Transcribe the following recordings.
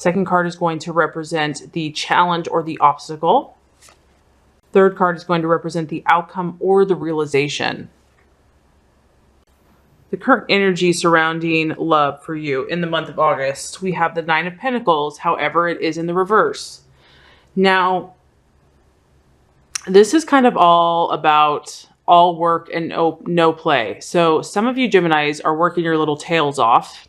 Second card is going to represent the challenge or the obstacle. Third card is going to represent the outcome or the realization. The current energy surrounding love for you in the month of August, we have the Nine of Pentacles. However, it is in the reverse. Now, this is kind of all about all work and no play. So some of you Geminis are working your little tails off,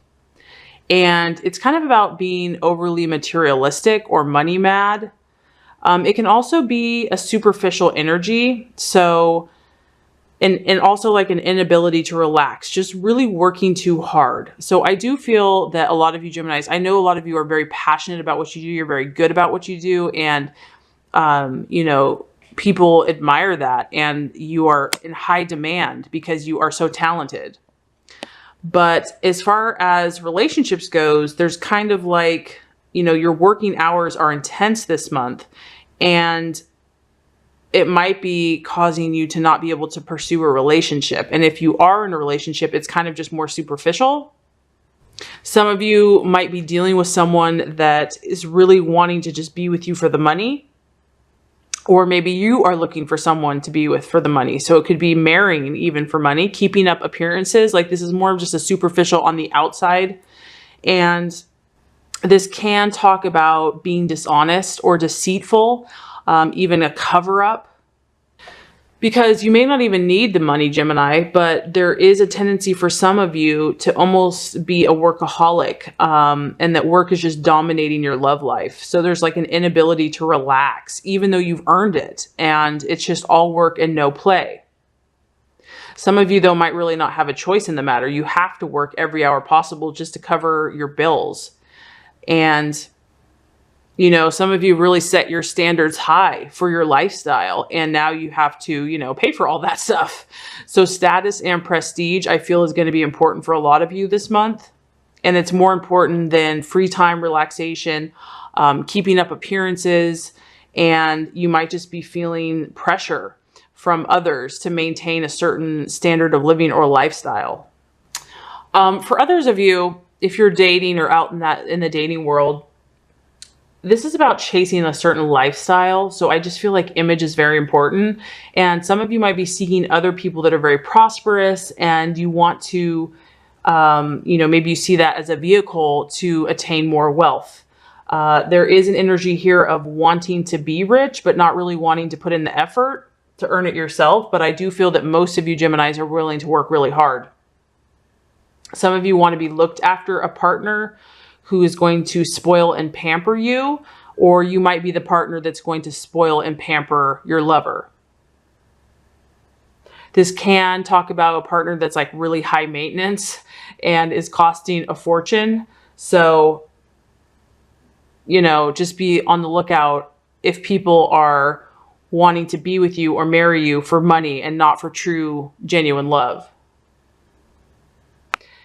and it's kind of about being overly materialistic or money mad. It can also be a superficial energy. So And also like an inability to relax, just really working too hard. So I do feel that a lot of you Geminis, I know a lot of you are very passionate about what you do. You're very good about what you do. And, you know, people admire that, and you are in high demand because you are so talented. But as far as relationships goes, there's kind of like, you know, your working hours are intense this month, and it might be causing you to not be able to pursue a relationship. And if you are in a relationship, it's kind of just more superficial. Some of you might be dealing with someone that is really wanting to just be with you for the money. Or maybe you are looking for someone to be with for the money. So it could be marrying even for money, keeping up appearances. Like this is more of just a superficial on the outside. And this can talk about being dishonest or deceitful. Even a cover-up, because you may not even need the money, Gemini, but there is a tendency for some of you to almost be a workaholic, and that work is just dominating your love life. So there's like an inability to relax, even though you've earned it, and it's just all work and no play. Some of you, though, might really not have a choice in the matter. You have to work every hour possible just to cover your bills. And you know, some of you really set your standards high for your lifestyle, and now you have to, you know, pay for all that stuff. So status and prestige, I feel, is going to be important for a lot of you this month. And it's more important than free time, relaxation, keeping up appearances. And you might just be feeling pressure from others to maintain a certain standard of living or lifestyle. For others of you, if you're dating or out in the dating world, this is about chasing a certain lifestyle. So I just feel like image is very important. And some of you might be seeking other people that are very prosperous, and you want to, you know, maybe you see that as a vehicle to attain more wealth. There is an energy here of wanting to be rich, but not really wanting to put in the effort to earn it yourself. But I do feel that most of you Geminis are willing to work really hard. Some of you want to be looked after a partner who is going to spoil and pamper you, or you might be the partner that's going to spoil and pamper your lover. This can talk about a partner that's like really high maintenance and is costing a fortune. So, you know, just be on the lookout if people are wanting to be with you or marry you for money and not for true, genuine love.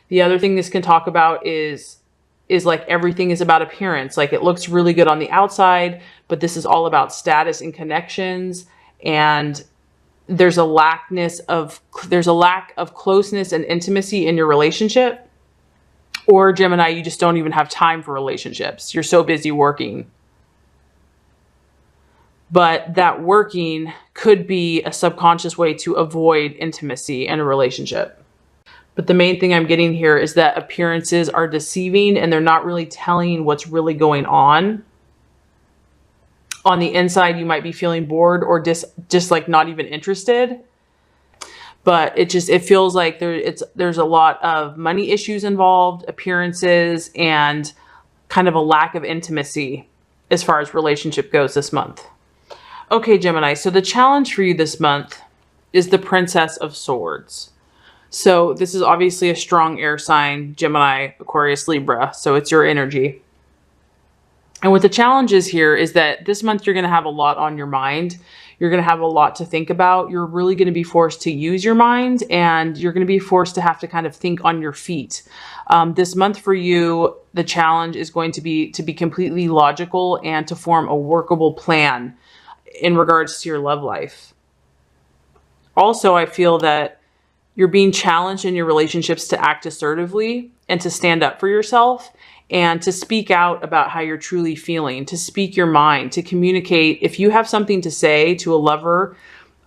The other thing this can talk about is like everything is about appearance. Like it looks really good on the outside, but this is all about status and connections. And there's a lack of closeness and intimacy in your relationship. Or Gemini, you just don't even have time for relationships. You're so busy working. But that working could be a subconscious way to avoid intimacy in a relationship. But the main thing I'm getting here is that appearances are deceiving, and they're not really telling what's really going on. On the inside, you might be feeling bored or just like not even interested. But it feels like there's a lot of money issues involved, appearances, and kind of a lack of intimacy as far as relationship goes this month. Okay, Gemini, so the challenge for you this month is the Princess of Swords. So this is obviously a strong air sign, Gemini, Aquarius, Libra. So it's your energy. And what the challenge is here is that this month you're going to have a lot on your mind. You're going to have a lot to think about. You're really going to be forced to use your mind, and you're going to be forced to have to kind of think on your feet. This month for you, the challenge is going to be completely logical and to form a workable plan in regards to your love life. Also, I feel that you're being challenged in your relationships to act assertively and to stand up for yourself. and to speak out about how you're truly feeling, to speak your mind, to communicate. If you have something to say to a lover,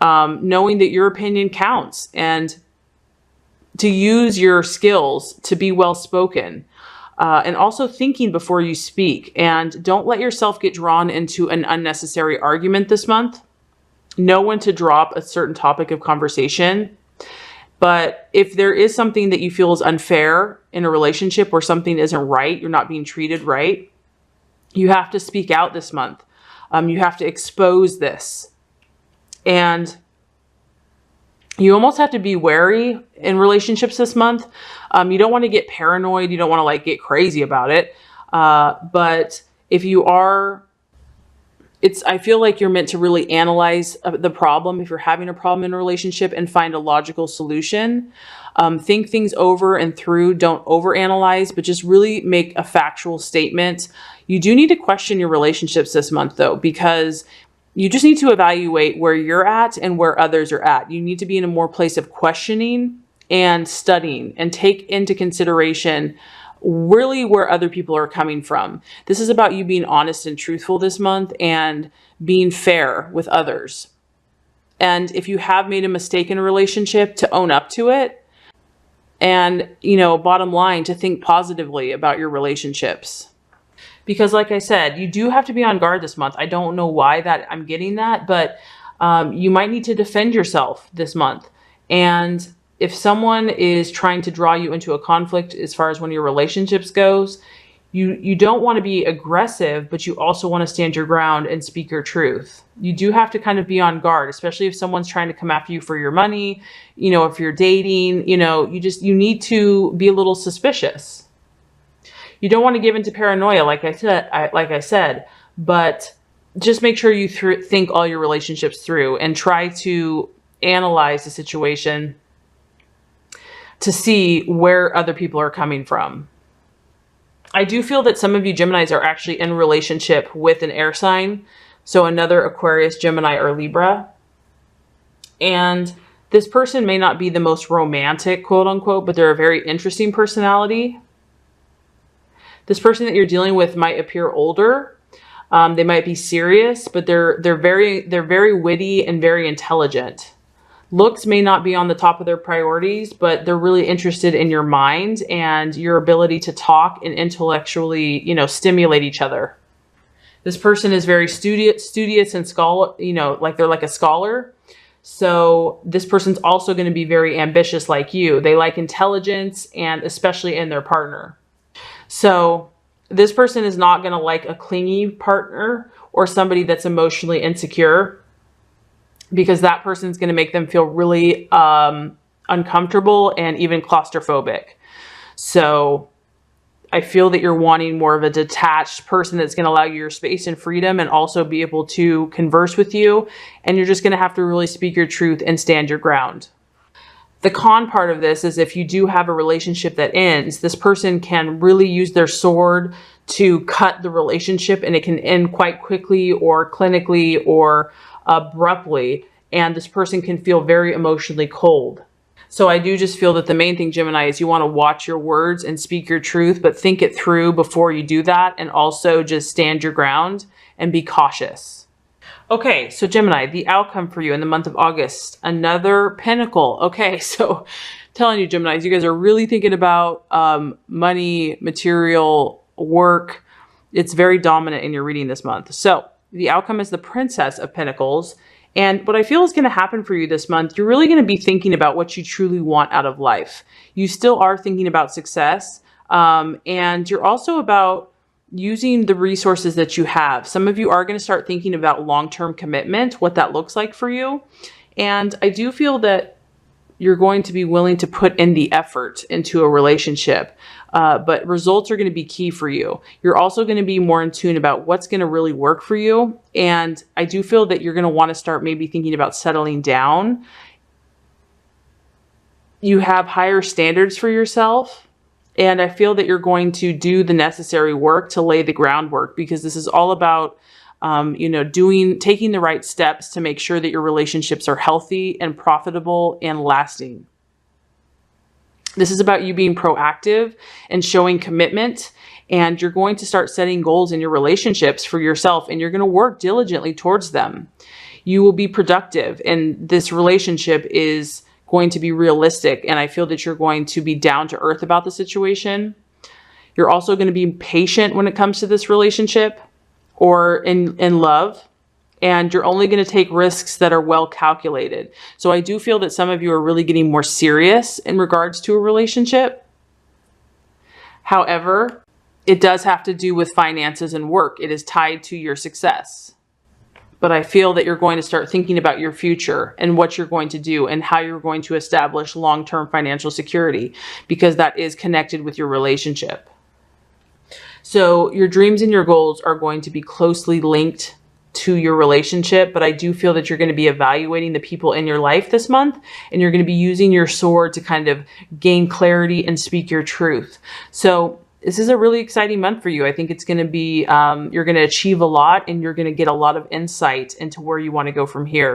knowing that your opinion counts, and to use your skills to be well spoken, and also thinking before you speak. And don't let yourself get drawn into an unnecessary argument this month. Know when to drop a certain topic of conversation. But if there is something that you feel is unfair in a relationship where something isn't right, you're not being treated right, you have to speak out this month. You have to expose this. And you almost have to be wary in relationships this month. You don't want to get paranoid. You don't want to like get crazy about it. But if you are, I feel like you're meant to really analyze the problem if you're having a problem in a relationship and find a logical solution. Think things over and through. Don't overanalyze, but just really make a factual statement. You do need to question your relationships this month though, because you just need to evaluate where you're at and where others are at. You need to be in a more place of questioning and studying and take into consideration really where other people are coming from. This is about you being honest and truthful this month and being fair with others. And if you have made a mistake in a relationship, to own up to it. And, bottom line, to think positively about your relationships. Because like I said, you do have to be on guard this month. I don't know why that I'm getting that, but you might need to defend yourself this month. And if someone is trying to draw you into a conflict as far as one of your relationships goes, you don't want to be aggressive, but you also want to stand your ground and speak your truth. You do have to kind of be on guard, especially if someone's trying to come after you for your money. If you're dating, you need to be a little suspicious. You don't want to give into paranoia, like I said, but just make sure you think all your relationships through and try to analyze the situation to see where other people are coming from. I do feel that some of you Geminis are actually in relationship with an air sign, so another Aquarius, Gemini, or Libra. And this person may not be the most romantic, quote unquote, but they're a very interesting personality. This person that you're dealing with might appear older. They might be serious, but they're very witty and very intelligent. Looks may not be on the top of their priorities, but they're really interested in your mind and your ability to talk and intellectually, stimulate each other. This person is very studious and scholar, like they're like a scholar. So this person's also going to be very ambitious like you. They like intelligence, and especially in their partner. So this person is not going to like a clingy partner or somebody that's emotionally insecure, because that person's going to make them feel really uncomfortable and even claustrophobic. So I feel that you're wanting more of a detached person that's going to allow you your space and freedom and also be able to converse with you. And you're just going to have to really speak your truth and stand your ground. The con part of this is if you do have a relationship that ends, this person can really use their sword to cut the relationship, and it can end quite quickly or clinically or abruptly, and this person can feel very emotionally cold. So I do just feel that the main thing, Gemini, is you want to watch your words and speak your truth, but think it through before you do that, and also just stand your ground and be cautious. Okay, so Gemini, the outcome for you in the month of August, another pentacle. Okay, so telling you, Geminis, you guys are really thinking about money, material, work. It's very dominant in your reading this month. So the outcome is the Princess of Pentacles. And what I feel is going to happen for you this month, you're really going to be thinking about what you truly want out of life. You still are thinking about success. And you're also about using the resources that you have. Some of you are going to start thinking about long-term commitment, what that looks like for you. And I do feel that you're going to be willing to put in the effort into a relationship. But results are going to be key for you. You're also going to be more in tune about what's going to really work for you. And I do feel that you're going to want to start maybe thinking about settling down. You have higher standards for yourself. And I feel that you're going to do the necessary work to lay the groundwork, because this is all about, taking the right steps to make sure that your relationships are healthy and profitable and lasting. This is about you being proactive and showing commitment And you're going to start setting goals in your relationships for yourself, and you're going to work diligently towards them. You will be productive, and this relationship is going to be realistic. And I feel that you're going to be down to earth about the situation. You're also going to be patient when it comes to this relationship or in love. And you're only going to take risks that are well calculated. So I do feel that some of you are really getting more serious in regards to a relationship. However, it does have to do with finances and work. It is tied to your success. But I feel that you're going to start thinking about your future and what you're going to do and how you're going to establish long-term financial security, because that is connected with your relationship. So your dreams and your goals are going to be closely linked to your relationship, but I do feel that you're going to be evaluating the people in your life this month, and you're going to be using your sword to kind of gain clarity and speak your truth. So this is a really exciting month for you. I think it's going to be, you're going to achieve a lot, and you're going to get a lot of insight into where you want to go from here.